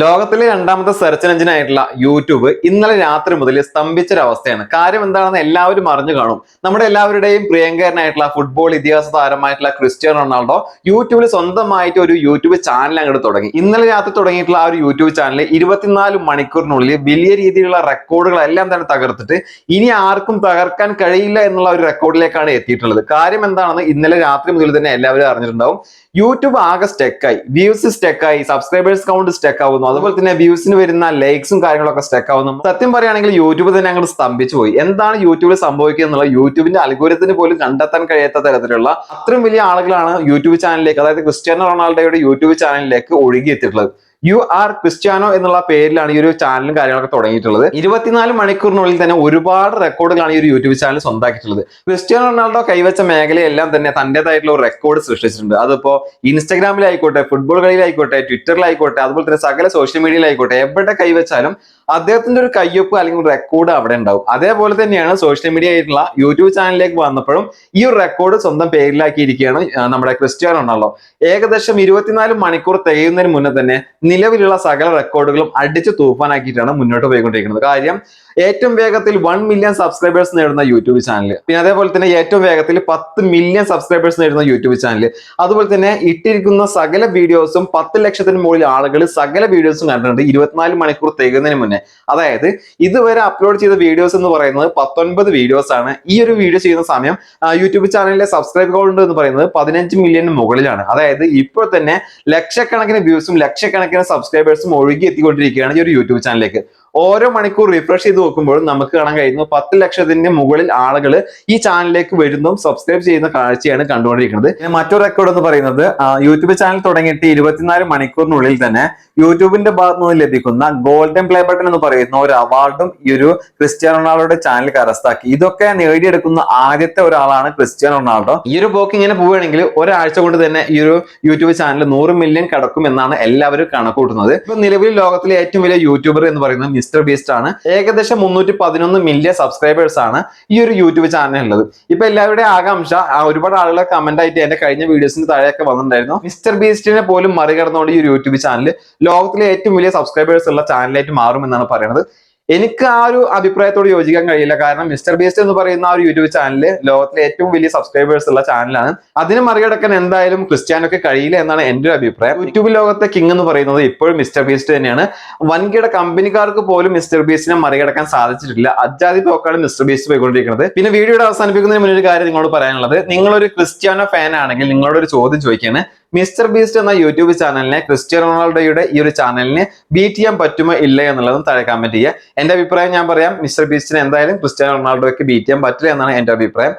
ലോകത്തിലെ രണ്ടാമത്തെ search engine ആയിട്ടുള്ള യൂട്യൂബ് ഇന്നലെ രാത്രി മുതൽ സ്തംഭിച്ചൊരവസ്ഥയാണ്. കാര്യം എന്താണെന്ന് എല്ലാവരും അറിഞ്ഞു കാണും. നമ്മുടെ എല്ലാവരുടെയും പ്രിയങ്കരനായിട്ടുള്ള ഫുട്ബോൾ ഇതിഹാസ താരമായിട്ടുള്ള ക്രിസ്ത്യാനോ റൊണാൾഡോ യൂട്യൂബിൽ സ്വന്തമായിട്ട് ഒരു യൂട്യൂബ് ചാനൽ അങ്ങോട്ട് തുടങ്ങി. ഇന്നലെ രാത്രി തുടങ്ങിയിട്ടുള്ള ആ ഒരു യൂട്യൂബ് ചാനൽ 24 മണിക്കൂറിനുള്ളിൽ വലിയ രീതിയിലുള്ള റെക്കോർഡുകളെല്ലാം തന്നെ തകർത്തിട്ട് ഇനി ആർക്കും തകർക്കാൻ കഴിയില്ല എന്നുള്ള ഒരു റെക്കോർഡിലേക്കാണ് എത്തിയിട്ടുള്ളത്. കാര്യം എന്താണെന്ന് ഇന്നലെ രാത്രി മുതൽ തന്നെ എല്ലാവരും അറിഞ്ഞിട്ടുണ്ടാവും. യൂട്യൂബ് ആകെ സ്റ്റെക്കായി, വ്യൂസ് സ്റ്റെക്കായി, സബ്സ്ക്രൈബേഴ്സ് കൗണ്ട് സ്റ്റെക്ക് ആവുന്നു, അതുപോലെ തന്നെ വ്യൂസിന് വരുന്ന ലൈക്സും കാര്യങ്ങളൊക്കെ സ്റ്റെക്ക് ആവുന്നു. സത്യം പറയുകയാണെങ്കിൽ യൂട്യൂബ് തന്നെ അങ്ങോട്ട് സ്തംഭിച്ചു പോയി. എന്താണ് യൂട്യൂബിൽ സംഭവിക്കുക എന്നുള്ള യൂട്യൂബിന്റെ അൽഗോരിതത്തിന് പോലും കണ്ടെത്താൻ കഴിയാത്ത തരത്തിലുള്ള അത്രയും വലിയ ആളുകളാണ് യൂട്യൂബ് ചാനലിലേക്ക്, അതായത് ക്രിസ്ത്യാനോ റൊണാൾഡോയുടെ യൂട്യൂബ് ചാനലിലേക്ക് ഒഴുകിയെത്തിയിട്ടുള്ളത്. യു ആർ ക്രിസ്ത്യാനോ എന്നുള്ള പേരിലാണ് ഈ ഒരു ചാനലും കാര്യങ്ങളൊക്കെ തുടങ്ങിയിട്ടുള്ളത്. 24 മണിക്കൂറിനുള്ളിൽ തന്നെ ഒരുപാട് റെക്കോർഡുകളാണ് ഈ ഒരു യൂട്യൂബ് ചാനൽ സ്വന്തമാക്കിയിട്ടുള്ളത്. ക്രിസ്ത്യാനോ റൊണാൾഡോ കൈവച്ച മേഖലയെല്ലാം തന്നെ തന്റേതായിട്ടുള്ള ഒരു റെക്കോർഡ് സൃഷ്ടിച്ചിട്ടുണ്ട്. അതിപ്പോ ഇൻസ്റ്റാഗ്രാമിലായിക്കോട്ടെ, ഫുട്ബോൾ കളിയിലായിക്കോട്ടെ, ട്വിറ്ററിലായിക്കോട്ടെ, അതുപോലെ തന്നെ സകല സോഷ്യൽ മീഡിയയിലായിക്കോട്ടെ, എവിടെ കൈവച്ചാലും അദ്ദേഹത്തിന്റെ ഒരു കയ്യൊപ്പ് അല്ലെങ്കിൽ റെക്കോർഡ് അവിടെ ഉണ്ടാവും. അതേപോലെ തന്നെയാണ് സോഷ്യൽ മീഡിയ ആയിട്ടുള്ള യൂട്യൂബ് ചാനലിലേക്ക് വന്നപ്പോഴും ഈ ഒരു റെക്കോർഡ് സ്വന്തം പേരിലാക്കിയിരിക്കുകയാണ് നമ്മുടെ ക്രിസ്ത്യാനോ റൊണാൾഡോ. ഏകദേശം 24 മണിക്കൂർ തികയുന്നതിന് മുന്നേ തന്നെ നിലവിലുള്ള സകല റെക്കോർഡുകളും അടിച്ചു തൂഫാനാക്കിയിട്ടാണ് മുന്നോട്ട് പോയിക്കൊണ്ടിരിക്കുന്നത്. കാര്യം ഏറ്റവും വേഗത്തിൽ 1 മില്യൺ സബ്സ്ക്രൈബേഴ്സ് നേടുന്ന യൂട്യൂബ് ചാനൽ, പിന്നെ അതേപോലെ തന്നെ ഏറ്റവും വേഗത്തിൽ 10 മില്യൺ സബ്സ്ക്രൈബേഴ്സ് നേടുന്ന യൂട്യൂബ് ചാനൽ, അതുപോലെ തന്നെ ഇട്ടിരിക്കുന്ന സകല വീഡിയോസും 10 ലക്ഷത്തിന് മുകളിൽ ആളുകൾ സകല വീഡിയോസും കണ്ടിട്ടുണ്ട് 24 മണിക്കൂർ തികയുന്നതിന് മുന്നേ. അതായത് ഇതുവരെ അപ്ലോഡ് ചെയ്ത വീഡിയോസ് എന്ന് പറയുന്നത് 19 വീഡിയോസ് ആണ്. ഈ ഒരു വീഡിയോ ചെയ്യുന്ന സമയം യൂട്യൂബ് ചാനലിലെ സബ്സ്ക്രൈബ് കൗണ്ട് എന്ന് പറയുന്നത് 15 മില്യൺ മുകളിലാണ്. അതായത് ഇപ്പോൾ തന്നെ ലക്ഷക്കണക്കിന് വ്യൂസും ലക്ഷക്കണക്കിന് സബ്സ്ക്രൈബേഴ്സും ഒഴുകി എത്തിക്കൊണ്ടിരിക്കുകയാണ് ഈ ഒരു യൂട്യൂബ് ചാനലിലേക്ക്. ഓരോ മണിക്കൂർ റിഫ്രഷ് ചെയ്ത് നോക്കുമ്പോഴും നമുക്ക് കാണാൻ കഴിയുന്നു 10 ലക്ഷത്തിന് മുകളിൽ ആളുകൾ ഈ ചാനലിലേക്ക് വരുന്നതും സബ്സ്ക്രൈബ് ചെയ്യുന്ന കാഴ്ചയാണ് കണ്ടുകൊണ്ടിരിക്കുന്നത്. മറ്റൊരു റെക്കോർഡ് എന്ന് പറയുന്നത് യൂട്യൂബ് ചാനൽ തുടങ്ങിയിട്ട് 24 മണിക്കൂറിനുള്ളിൽ തന്നെ യൂട്യൂബിന്റെ ഭാഗത്ത് നിന്ന് ലഭിക്കുന്ന ഗോൾഡൻ പ്ലേ ബട്ടൺ എന്ന് പറയുന്ന ഒരു അവാർഡും ഈ ഒരു ക്രിസ്ത്യാനോ റൊണാൾഡോയുടെ ചാനൽ കരസ്ഥമാക്കി. ഇതൊക്കെ നേടിയെടുക്കുന്ന ആദ്യത്തെ ഒരാളാണ് ക്രിസ്ത്യാനോ റൊണാൾഡോ. ഈ ഒരു പോക്ക് ഇങ്ങനെ പോവുകയാണെങ്കിൽ ഒരാഴ്ച കൊണ്ട് തന്നെ ഈ ഒരു യൂട്യൂബ് ചാനൽ 100 മില്യൺ കടക്കും എന്നാണ് എല്ലാവരും കണക്കൂട്ടുന്നത്. ഇപ്പൊ നിലവിൽ ലോകത്തിലെ ഏറ്റവും വലിയ യൂട്യൂബർ എന്ന് പറയുന്നത് മിസ്റ്റർ ബീസ്റ്റ് ആണ്. ഏകദേശം 311 മില്യൺ സബ്സ്ക്രൈബേഴ്സ് ആണ് ഈ ഒരു യൂട്യൂബ് ചാനൽ ഉള്ളത്. ഇപ്പൊ എല്ലാവരുടെയും ആകാംക്ഷ, ഒരുപാട് ആളുകളെ കമന്റ് ആയിട്ട് എന്റെ കഴിഞ്ഞ വീഡിയോസിന് താഴെയൊക്കെ വന്നിട്ടുണ്ടായിരുന്നു, മിസ്റ്റർ ബീസ്റ്റിനെ പോലും മറികടന്നുകൊണ്ട് ഈ ഒരു യൂട്യൂബ് ചാനൽ ലോകത്തിലെ ഏറ്റവും വലിയ സബ്സ്ക്രൈബേഴ്സ് ഉള്ള ചാനലായിട്ട് മാറുമെന്നാണ് പറയുന്നത്. എനിക്ക് ആ ഒരു അഭിപ്രായത്തോട് യോജിക്കാൻ കഴിയില്ല. കാരണം മിസ്റ്റർ ബീസ്റ്റ് എന്ന് പറയുന്ന ആ ഒരു യൂട്യൂബ് ചാനല് ലോകത്തിലെ ഏറ്റവും വലിയ സബ്സ്ക്രൈബേഴ്സ് ഉള്ള ചാനലാണ്. അതിനെ മറികടക്കാൻ എന്തായാലും ക്രിസ്ത്യാനോക്ക് കഴിയില്ല എന്നാണ് എന്റെ ഒരു അഭിപ്രായം. യൂട്യൂബ് ലോകത്തെ കിങ് എന്ന് പറയുന്നത് ഇപ്പോഴും മിസ്റ്റർ ബീസ്റ്റ് തന്നെയാണ്. വൻകിട കമ്പനിക്കാർക്ക് പോലും മിസ്റ്റർ ബീസ്റ്റിനെ മറികടക്കാൻ സാധിച്ചിട്ടില്ല. അജാതി പോക്കാണ് മിസ്റ്റർ ബീസ്റ്റ് പോയിക്കൊണ്ടിരിക്കുന്നത്. പിന്നെ വീഡിയോയുടെ അവസാനിപ്പിക്കുന്നതിന് മുന്നേ ഒരു കാര്യം നിങ്ങളോട് പറയാനുള്ളത്, നിങ്ങളൊരു ക്രിസ്ത്യാനോ ഫാൻ ആണെങ്കിൽ നിങ്ങളോട് ഒരു ചോദ്യം ചോദിക്കുകയാണ്. മിസ്റ്റർ ബീസ്റ്റ് എന്ന യൂട്യൂബ് ചാനലിനെ ക്രിസ്ത്യാനോ റൊണാൾഡോയുടെ ഈ ഒരു ചാനലിന് ബീറ്റ് ചെയ്യാൻ പറ്റുമോ ഇല്ല എന്നുള്ളതും താഴെ കമന്റ് ചെയ്യുക. എന്റെ അഭിപ്രായം ഞാൻ പറയാം, മിസ്റ്റർ ബീസ്റ്റിനെ എന്തായാലും ക്രിസ്ത്യാനോ റൊണാൾഡോയ്ക്ക് ബീറ്റ് ചെയ്യാൻ പറ്റില്ല എന്നാണ് എന്റെ അഭിപ്രായം.